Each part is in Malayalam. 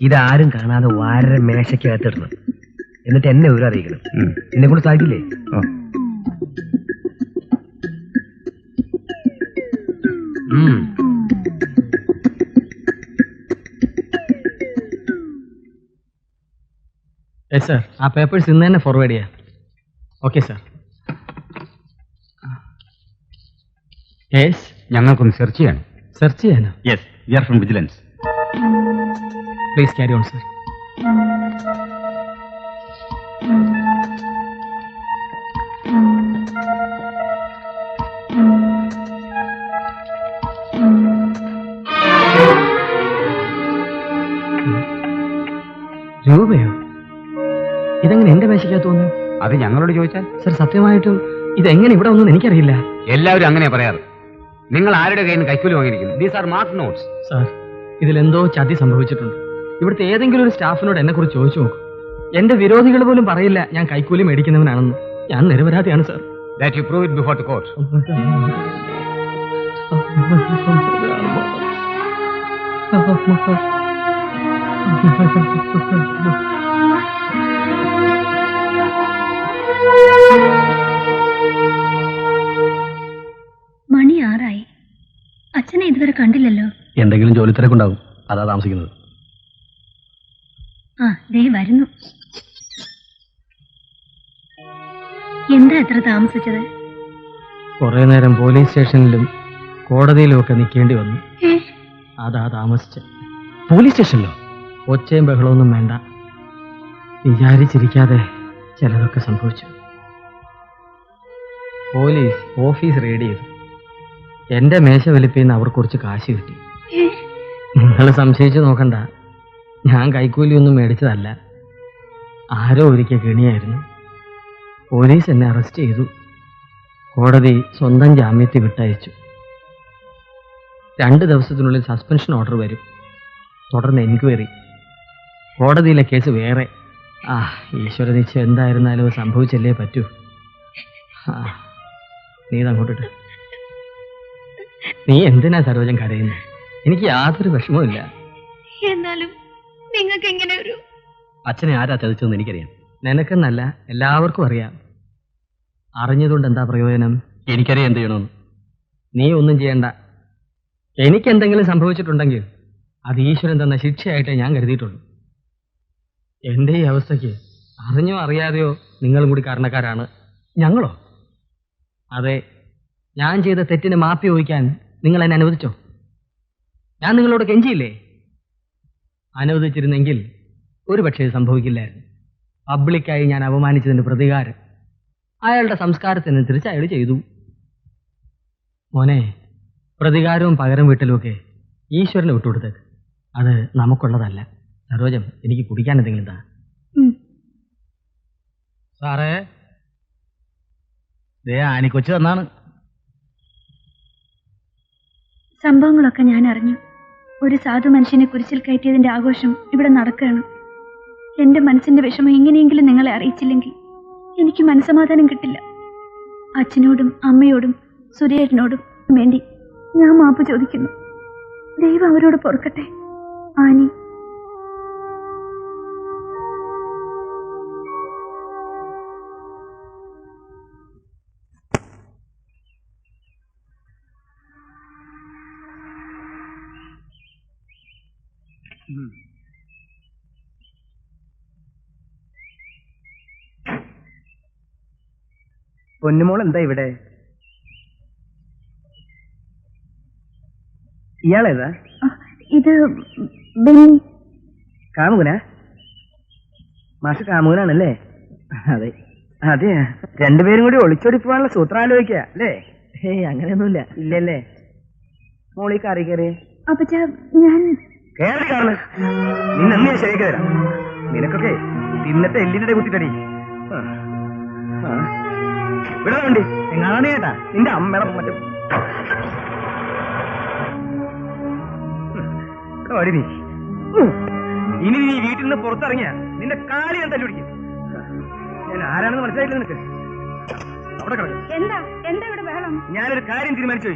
ഇതാരും കാണാതെ വാര മേശക്കകത്തിടണം. എന്നിട്ട് എന്നെ ഒരു അറിയിക്കണം. എന്നെ കൊണ്ട് സാധിക്കില്ലേ? സർ, ആ പേപ്പേഴ്സ് ഇന്ന് തന്നെ ഫോർവേഡ് ചെയ്യാം. Okay sir. ഞങ്ങൾക്കൊന്ന് സെർച്ച് ചെയ്യണം. സെർച്ച് ചെയ്യാനോ? Yes, we are from vigilance. Please carry on sir. രൂപയോ? ഇതെങ്ങനെ എന്റെ മേശയ്ക്കകത്ത് തോന്നുന്നു? അത് ഞങ്ങളോട് ചോദിച്ചാൽ? സർ, സത്യമായിട്ടും ഇതെങ്ങനെ ഇവിടെ ഒന്നും എനിക്കറിയില്ല. എല്ലാവരും അങ്ങനെ പറയാറ്. നിങ്ങൾ ആരുടെ കയ്യിൽ നിന്ന് കൈക്കൂലി വാങ്ങിയിരിക്കുന്നു? These are mark notes. Sir, ഇതിലെന്തോ ചതി സംഭവിച്ചിട്ടുണ്ട്. ഇവിടുത്തെ ഏതെങ്കിലും ഒരു സ്റ്റാഫിനോട് എന്നെ കുറിച്ച് ചോദിച്ചു നോക്കും. എന്റെ വിരോധികൾ പോലും പറയില്ല ഞാൻ കൈക്കൂലി മേടിക്കുന്നവനാണെന്ന്. ഞാൻ നിരപരാധിയാണ് sir. That you prove it before the court. മണി 6 അച്ഛനെ ഇതുവരെ കണ്ടില്ലല്ലോ. എന്തെങ്കിലും ജോലി തിരക്കുണ്ടാവും, അതാ താമസിക്കുന്നത്. ആ, ദേ വരുന്നു. എന്താ എത്ര താമസിച്ചത്? കുറെ നേരം പോലീസ് സ്റ്റേഷനിലും കോടതിയിലും ഒക്കെ നിൽക്കേണ്ടി വന്നു. അതാ താമസിച്ച. പോലീസ് സ്റ്റേഷനിലോ? ഒച്ചയും ബഹളമൊന്നും വേണ്ട. വിചാരിച്ചിരിക്കാതെ ചിലതൊക്കെ സംഭവിച്ചു. പോലീസ് ഓഫീസ് റെയ്ഡ് ചെയ്തു. എന്റെ മേശ വലിപ്പിന്ന് അവർ കുറച്ച് കാശ് കിട്ടി. നിങ്ങൾ സംശയിച്ചു നോക്കണ്ട, ഞാൻ കൈക്കൂലിയൊന്നും മേടിച്ചതല്ല. ആരോ ഒരിക്കൽ കെണിയായിരുന്നു. പോലീസ് എന്നെ അറസ്റ്റ് ചെയ്തു. കോടതി സ്വന്തം ജാമ്യത്തിൽ വിട്ടയച്ചു. 2 ദിവസത്തിനുള്ളിൽ സസ്പെൻഷൻ ഓർഡർ വരും. തുടർന്ന് എൻക്വയറി. കോടതിയിലെ കേസ് വേറെ. ഈശ്വര നിശ്ചയം എന്തായിരുന്നാലും സംഭവിച്ചല്ലേ പറ്റൂ. നീ ഇതങ്ങോട്ടിട്ട്. നീ എന്തിനാ സരോജം കരയുന്നത്? എനിക്ക് യാതൊരു വിഷമവുമില്ല. എന്നാലും നിങ്ങൾക്ക് എങ്ങനെ ഒരു... അച്ഛനെ ആരാ ചതിച്ചതെന്ന് എനിക്കറിയാം. നിനക്കെന്നല്ല, എല്ലാവർക്കും അറിയാം. അറിഞ്ഞതുകൊണ്ട് എന്താ പ്രയോജനം? എനിക്കറിയാം എന്ത് ചെയ്യണമെന്ന്. നീ ഒന്നും ചെയ്യണ്ട. എനിക്കെന്തെങ്കിലും സംഭവിച്ചിട്ടുണ്ടെങ്കിൽ അത് ഈശ്വരൻ തന്ന ശിക്ഷയായിട്ടേ ഞാൻ കരുതിയിട്ടുള്ളൂ. എൻ്റെ ഈ അവസ്ഥയ്ക്ക് അറിഞ്ഞോ അറിയാതെയോ നിങ്ങളും കൂടി കാരണക്കാരാണ്. ഞങ്ങളോ? അതെ, ഞാൻ ചെയ്ത തെറ്റിന് മാപ്പി ചോദിക്കാൻ നിങ്ങൾ എന്നെ അനുവദിച്ചോ? ഞാൻ നിങ്ങളോട് കെഞ്ചിയില്ലേ? അനുവദിച്ചിരുന്നെങ്കിൽ ഒരുപക്ഷേ സംഭവിക്കില്ലായിരുന്നു. പബ്ലിക്കായി ഞാൻ അപമാനിച്ചതിന് പ്രതികാരം അയാളുടെ സംസ്കാരത്തിനനുസരിച്ച് അയാൾ ചെയ്തു. മോനെ, പ്രതികാരവും പകരം വീട്ടലുമൊക്കെ ഈശ്വരന് വിട്ടുകൊടുത്തേക്ക്. അത് നമുക്കുള്ളതല്ല. സരോജം, എനിക്ക് കുടിക്കാൻ എന്തെങ്കിലും താ. സാറേ, ദേ ആനിക്കൊച്ചു തന്നാണ്. സംഭവങ്ങളൊക്കെ ഞാൻ അറിഞ്ഞു. ഒരു സാധു മനുഷ്യനെ കുരിശിൽ കയറ്റിയതിന്റെ ആഘോഷം ഇവിടെ നടക്കുകയാണ്. എന്റെ മനസ്സിന്റെ വിഷമം എങ്ങനെയെങ്കിലും നിങ്ങളെ അറിയിച്ചില്ലെങ്കിൽ എനിക്ക് മനസ്സമാധാനം കിട്ടില്ല. അച്ഛനോടും അമ്മയോടും സുരേട്ടനോടും വേണ്ടി ഞാൻ മാപ്പ് ചോദിക്കുന്നു. ദൈവം അവരോട് പൊറുക്കട്ടെ. ആനി. പൊന്നുമോൾ എന്താ ഇവിടെ? ഇയാളേതാ? ഇത് ബെന്നി. കാമുകനാ? മാഷ് കാമുകനാണല്ലേ? അതെ അതെ. രണ്ടുപേരും കൂടി ഒളിച്ചോടി പോകാനുള്ള സൂത്രം ആലോചിക്കുക അല്ലേ? അങ്ങനെയൊന്നുമില്ല. ഇല്ലല്ലേ? മോളി കറി കയറി. അപ്പച്ചാ, ഞാൻ കേറി കാണുന്നു. നിന്നെ ഞാൻ ശരിയാക്കി തരാം. നിനക്കൊക്കെ ഇന്നത്തെ എല്ലിന്റെ കുത്തിക്കടി. ഇവിടെ വേണ്ടി എങ്ങാണ് ചേട്ടാ നിന്റെ അമ്മയുടെ മറ്റും നീ. ഇനി നീ വീട്ടിൽ നിന്ന് പുറത്തിറങ്ങിയ നിന്റെ കാലി ഞാൻ തല്ലുപിടിക്കും. ഞാൻ ആരാണെന്ന് മനസ്സിലായില്ല നിനക്ക്? അവിടെ കിടക്കും. എന്താ എന്താ ഇവിടെ ബഹളം? ഞാനൊരു കാര്യം തീരുമാനിച്ചു.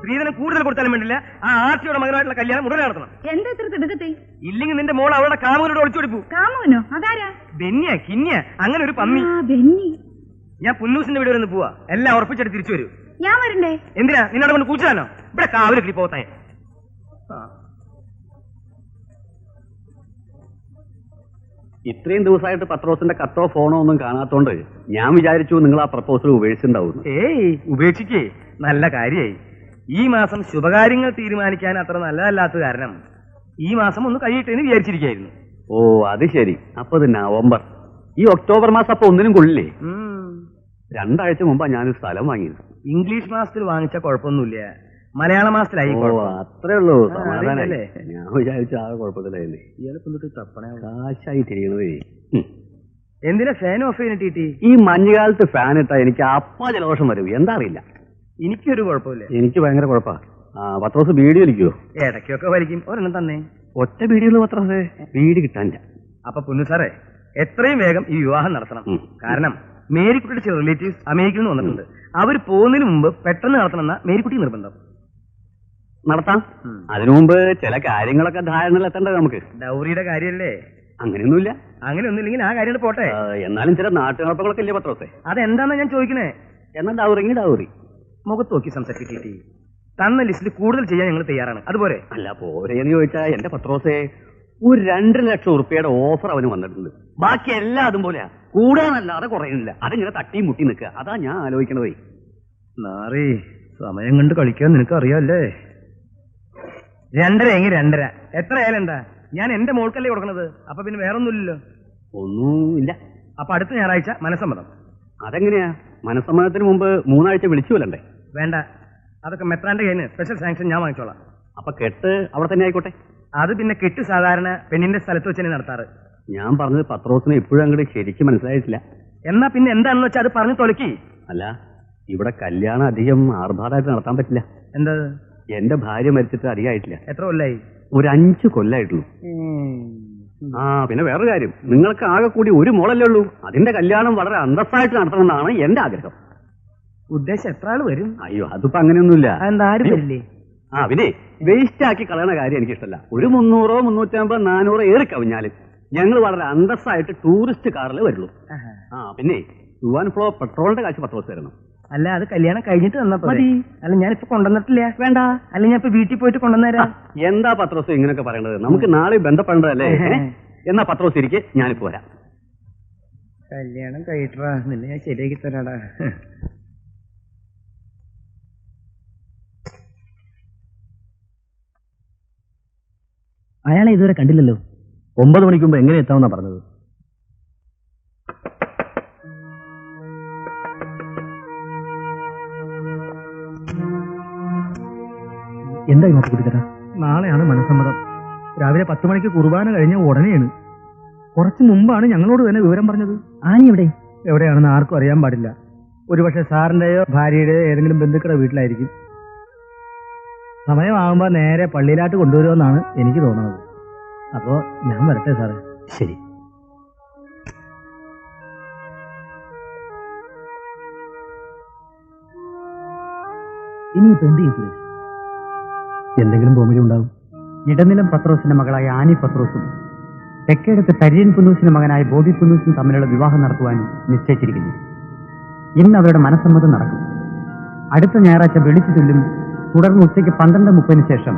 സ്ത്രീധനം കൂടുതൽ കൊടുത്താലും വേണ്ടില്ല, ആ ആർത്തിയുടെ മകനായിട്ടുള്ള കല്യാണം ഉടനെ നടത്തണം. എന്താ ഇത്ര തിടുക്കത്തി? ഇല്ലെങ്കിൽ നിന്റെ മോൾ അവളുടെ കാമുകനോട് ഒളിച്ചോടിപ്പോ. കാമുകനോ? അതാരാ? ബെന്നിയ കിന്നിയ അങ്ങനെ ഒരു പന്നി. ബെന്നി. ഞാൻ പുന്നൂസിന്റെ വീട് വരെ പോവാ, എല്ലാം ഉറപ്പിച്ചിട്ട് തിരിച്ചു വരൂ. ഞാൻ വരണ്ടേ? എന്തിനാ നിന്നോട് കൊണ്ട് കൂച്ചാനോ? ഇവിടെ കാവല് കിട്ടി പോകത്തേ. ഇത്രയും ദിവസമായിട്ട് പത്രോസിന്റെ കത്തോ ഫോണോ ഒന്നും കാണാത്തോണ്ട് ഞാൻ വിചാരിച്ചു നിങ്ങൾ ആ പ്രപ്പോസൽ ഉപേക്ഷിച്ചിട്ടുണ്ടാവും. ഏയ് ഉപേക്ഷിക്കേ, നല്ല കാര്യായി. ഈ മാസം ശുഭകാര്യങ്ങൾ തീരുമാനിക്കാൻ അത്ര നല്ലതല്ലാത്ത കാരണം ഈ മാസം ഒന്ന് കഴിയട്ടെ എന്ന് വിചാരിച്ചിരിക്കായിരുന്നു. ഓ അത് ശരി. അപ്പൊ ഇത് നവംബർ, ഈ ഒക്ടോബർ മാസം അപ്പൊ ഒന്നിനും കൊള്ളില്ലേ? 2 ആഴ്ച മുമ്പാ ഞാനൊരു സ്ഥലം വാങ്ങിയത്. ഇംഗ്ലീഷ് മാസത്തിൽ വാങ്ങിച്ച കുഴപ്പമൊന്നുമില്ല, മലയാള മാസത്തിലായി. അത്രേ ഉള്ളൂ, സമാധാനല്ലേ? ഞാൻ വിചാരിച്ചു ആ കുഴപ്പത്തിലായില്ലേ. കാശായി തിരിയണതേ. എന്തിനാ ഫാൻ ഓഫ് ചെയ്തിട്ട്? ഈ മഞ്ഞുകാലത്ത് ഫാൻ ഇട്ടാ എനിക്ക് അപ്പാ ജലദോഷം വരും, എന്താ അറിയില്ല. എനിക്കൊരു കുഴപ്പമില്ല. എനിക്ക് ഭയങ്കര കുഴപ്പാ. പത്രോസ് ബീഡി വലിക്കുവോ? ഇടയ്ക്കൊക്കെ വലിക്കും. ഒരെണ്ണം തന്നെ. ഒറ്റ ബീഡിയുള്ള പത്രോസേ, ബീഡി കിട്ടാനില്ല. അപ്പൊ പുന്നു സാറേ, എത്രയും വേഗം ഈ വിവാഹം നടത്തണം. കാരണം മേരിക്കുട്ടിയുടെ ചില റിലേറ്റീവ്സ് അമേരിക്കയിൽ നിന്ന് വന്നിട്ടുണ്ട്. അവർ പോകുന്നതിന് മുമ്പ് പെട്ടെന്ന് നടത്തണമെന്ന മേരിക്കുട്ടി നിർബന്ധം. നടത്താം. അതിനു മുമ്പ് ചില കാര്യങ്ങളൊക്കെ ധാരണയിലെത്തേണ്ടത് നമുക്ക്. ഡൗറിയുടെ കാര്യല്ലേ? അങ്ങനെയൊന്നുമില്ല. അങ്ങനെ ഒന്നുമില്ലെങ്കിൽ ആ കാര്യം പോട്ടെ. എന്നാലും ചില നാട്ടുനടപ്പുകളൊക്കെ ഇല്ലേ പത്രോസേ? അതെന്താന്നാ ഞാൻ ചോദിക്കണേ. എന്നാൽ ഡൗറിങ്ങി ഡൗറി. മുഖത്ത് നോക്കി സംസാരിച്ചിട്ട് തന്ന ലിസ്റ്റിൽ കൂടുതൽ ചെയ്യാൻ ഞങ്ങൾ തയ്യാറാണ്. അതുപോലെ അല്ല പോരെന്ന് ചോദിച്ചാ എന്റെ പത്രോസേ, ഒരു 2 ലക്ഷം ഉറുപ്പിയുടെ ഓഫർ അവന് വന്നിട്ടുണ്ട്. ബാക്കി എല്ലാം അതുപോലെയാ, കൂടാനല്ലാതെ കുറയുന്നില്ല. അതിങ്ങനെ തട്ടിയും മുട്ടി നിൽക്കുക. അതാ ഞാൻ ആലോചിക്കണതേ. നാറി, സമയം കണ്ട് കളിക്കാൻ നിനക്ക് അറിയാല്ലേ. 2.5 എങ്കിൽ 2.5. എത്ര ആയാലും എന്താ, ഞാൻ എന്റെ മോൾക്കല്ലേ കൊടുക്കണത്. അപ്പൊ പിന്നെ വേറൊന്നുമില്ലല്ലോ. ഒന്നുമില്ല. അപ്പൊ അടുത്ത ഞായറാഴ്ച മനസ്സമ്മതം. അതെങ്ങനെയാ? മനസ്സമ്മതത്തിന് മുമ്പ് 3 ആഴ്ച വിളിച്ചു വല്ലണ്ടേ? വേണ്ട, അതൊക്കെ മെത്രാന്റെ കയ്യിൽ സ്പെഷ്യൽ സാങ്ഷൻ ഞാൻ വാങ്ങിച്ചോളാം. അപ്പൊ കെട്ട് അവിടെ തന്നെ ആയിക്കോട്ടെ. അത് പിന്നെ കെട്ട് സാധാരണ പെണ്ണിന്റെ സ്ഥലത്ത് വെച്ച് തന്നെ നടത്താറ്. ഞാൻ പറഞ്ഞത് പത്രോസിനെ ഇപ്പോഴും അങ്ങോട്ട് ശരിക്കും മനസ്സിലായിട്ടില്ല. എന്നാ പിന്നെ എന്താണെന്ന് വെച്ചാൽ അത് പറഞ്ഞു തൊലക്കി. അല്ല, ഇവിടെ കല്യാണം അധികം ആർഭാടമായിട്ട് നടത്താൻ പറ്റില്ല. എന്താ? എന്റെ ഭാര്യ മരിച്ചിട്ട് അധികമായിട്ടില്ല. എത്ര കൊല്ലായി? ഒരു 5 കൊല്ലായിട്ടുള്ളൂ. പിന്നെ വേറൊരു കാര്യം, നിങ്ങൾക്ക് ആകെ കൂടി ഒരു മോളല്ലേ ഉള്ളൂ. അതിന്റെ കല്യാണം വളരെ അന്തസ്സായിട്ട് നടത്തണമെന്നാണ് എന്റെ ആഗ്രഹം. ഉദ്ദേശം എത്ര ആള് വരും? അയ്യോ അതിപ്പോ അങ്ങനെയൊന്നുമില്ല. അതെന്താ, ആരും വരില്ലേ? പിന്നെ വേസ്റ്റ് ആക്കി കളയണ കാര്യം എനിക്കിഷ്ടമല്ല. ഒരു 300, 350, 400 ഏറി കവിഞ്ഞാലും ഞങ്ങൾ വളരെ അന്തസ്സായിട്ട് ടൂറിസ്റ്റ് കാറിൽ വരുള്ളൂ. പിന്നെ യുവാൻ ഫ്ലോ പെട്രോളിന്റെ കാശ് പത്രോസ് തരണം. അല്ല, അത് കല്യാണം കഴിഞ്ഞിട്ട് തന്നപ്പോ മതി. അല്ല, ഞാനിപ്പോ കൊണ്ടുവന്നിട്ടില്ല. വേണ്ട, അല്ല ഞാൻ ഇപ്പൊ വീട്ടിൽ പോയിട്ട് കൊണ്ടുവന്നേരാ. എന്താ പത്രോസ് ഇങ്ങനെയൊക്കെ പറയണത്? നമുക്ക് നാളെ ബന്ധപ്പെടേണ്ടതല്ലേ? എന്നാ പത്രോസ് ഇരിക്കെ, ഞാനിപ്പോ വരാം. കല്യാണം കഴിട്ടാ, നിന്നെ ഞാൻ ശരിയാക്കി തരാടാ. അയാളെ ഇതുവരെ കണ്ടില്ലല്ലോ. 9 മണിക്ക് മുമ്പ് എങ്ങനെ എത്താമെന്നാ പറഞ്ഞത്? എന്താ ഇന്നത്തെ കുട്ടിക്കഥ? നാളെയാണ് മനസ്സമ്മതം. രാവിലെ 10 മണിക്ക് കുർബാന കഴിഞ്ഞ ഉടനെയാണ്. കുറച്ചു മുമ്പാണ് ഞങ്ങളോട് തന്നെ വിവരം പറഞ്ഞത്. ആനി എവിടെയാണെന്ന് ആർക്കും അറിയാൻ പാടില്ല. ഒരുപക്ഷെ സാറിന്റെയോ ഭാര്യയുടെയോ ഏതെങ്കിലും ബന്ധുക്കളുടെ വീട്ടിലായിരിക്കും. സമയമാകുമ്പോൾ നേരെ പള്ളിയിലാട്ട് കൊണ്ടുവരുമെന്നാണ് എനിക്ക് തോന്നുന്നത്. അപ്പോ ഞാൻ വരട്ടെ സാറേ. ശരി. ഇനിയിപ്പോ എന്ത് ചെയ്തു? എന്തെങ്കിലും ഭൂമിക ഉണ്ടാവും. ഇടനിലം പത്രോസിന്റെ മകളായ ആനി പത്രോസും തെക്കേടത്ത് തര്യൻ പുന്നൂസിന്റെ മകനായ ബോബി പുന്നൂസും തമ്മിലുള്ള വിവാഹം നടത്തുവാൻ നിശ്ചയിച്ചിരിക്കുന്നു. ഇന്ന് അവരുടെ മനസ്സമ്മതം നടക്കും. അടുത്ത ഞായറാഴ്ച വിളിച്ചു ചൊല്ലും. തുടർന്ന് ഉച്ചയ്ക്ക് 12:30 ശേഷം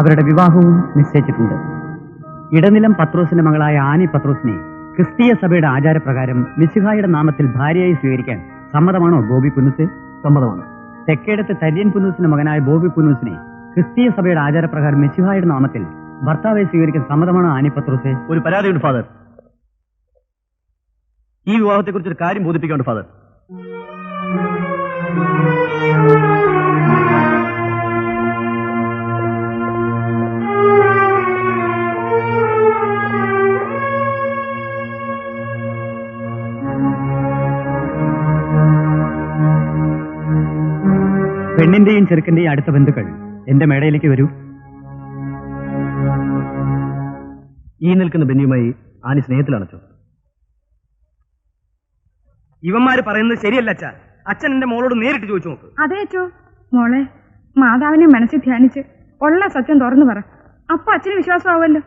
അവരുടെ വിവാഹവും നിശ്ചയിച്ചിട്ടുണ്ട്. ഇടനിലം പത്രോസിന്റെ മകളായ ആനി പത്രോസിനെ ക്രിസ്തീയ സഭയുടെ ആചാരപ്രകാരം മിശിഹായുടെ നാമത്തിൽ ഭാര്യയായി സ്വീകരിക്കാൻ സമ്മതമാണോ ബോബി പുന്നൂസ്? സമ്മതമാണ്. തെക്കേടത്ത് തര്യൻ പുന്നൂസിന്റെ മകനായ ബോബി പുന്നൂസിനെ ക്രിസ്തീയ സഭയുടെ ആചാരപ്രകാരം മിശിഹായുടെ നാമത്തിൽ ഭർത്താവായി സ്വീകരിക്കാൻ സമ്മതമാണോ ആനി പത്രോസെ? ഒരു പരാതിയുണ്ട് ഫാദർ. ഈ വിവാഹത്തെക്കുറിച്ച് ഒരു കാര്യം ബോധിപ്പിക്കാനുണ്ട് ഫാദർ. പെണ്ണിന്റെയും ചെറുക്കന്റെയും അടുത്ത ബന്ധുക്കൾ എന്റെ മേടയിലേക്ക് വരൂ. ഈ നിൽക്കുന്ന ബെന്നിയുമായി ആനി സ്നേഹത്തിലാണോ? ഇവന്മാര് പറയുന്നത് ശരിയല്ല അച്ഛാ. അച്ഛൻ എന്റെ മോളോട് നേരിട്ട് ചോദിച്ചു നോക്ക്. അതെ അച്ചോ. മോളെ, മാതാവിനെ മനസ്സിൽ ധ്യാനിച്ച് ഉള്ള സത്യം തുറന്നു പറ. അപ്പൊ അച്ഛന് വിശ്വാസമാവുമല്ലോ.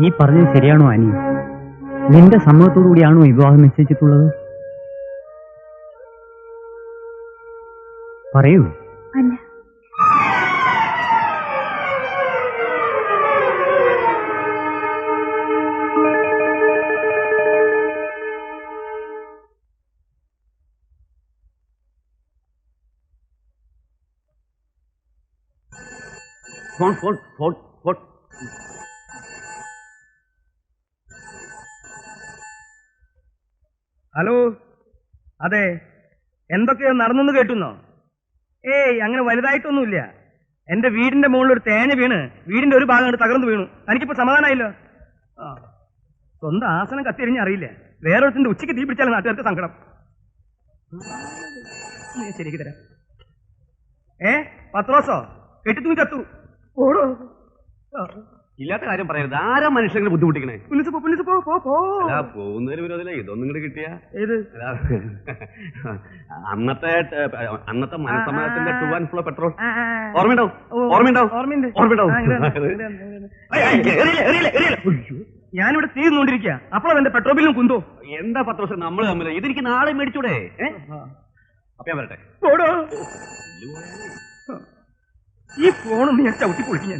നീ പറഞ്ഞത് ശരിയാണോ അനി? നിന്റെ സമ്മതത്തോടു കൂടിയാണോ വിവാഹം നിശ്ചയിച്ചിട്ടുള്ളത്? പറയൂ. അല്ല, phone phone phone phone. Hello, അതെ, എന്തൊക്കെയോ നടന്നെന്ന് കേട്ടുന്നോ? ഏയ്, അങ്ങനെ വലുതായിട്ടൊന്നുമില്ല. എന്റെ വീടിന്റെ മുകളിൽ ഒരു തേങ്ങ വീണ് വീടിന്റെ ഒരു ഭാഗം കൊണ്ട് തകർന്നു വീണു. തനിക്കിപ്പോ സമാധാനമായില്ലോ? സ്വന്തം ആസനം കത്തിരിഞ്ഞ അറിയില്ല. വേറൊരുത്തിന്റെ ഉച്ചയ്ക്ക് തീ പിടിച്ചാലും നാട്ടുകാർക്ക് സങ്കടം. ശരിക്ക് തരാം. പത്രോസോ കെട്ടിത്തൂങ്ങി ചത്തു. ഓടോ, ഇല്ലാത്ത കാര്യം പറയരുത്. ആരാ മനുഷ്യനെ ബുദ്ധിമുട്ടിക്കണേ? പോകുന്നതിന് വിരോധമില്ല. ഇതൊന്നും ഇങ്ങോട്ട് കിട്ടിയ ഏത് അന്നത്തെ മനസ്സമ്മതത്തിന്റെ ടു ആൻഡ് ഫ്ലോ പെട്രോൾ ഓർമ്മയുണ്ടാവും. ഞാനിവിടെ തീർന്നുകൊണ്ടിരിക്കുക. അപ്പോഴാണ് എന്റെ പെട്രോൾ ബില്ലും കുന്തോ. എന്താ 10 വർഷം നമ്മൾ തമ്മിൽ? ഇതെനിക്ക് നാളെ മേടിച്ചൂടെ? അപ്പൊ ഞാൻ വരട്ടെ. ഈ ഫോണൊന്ന് ഞാൻ ചവിട്ടി പൊളിക്കും ഞാൻ.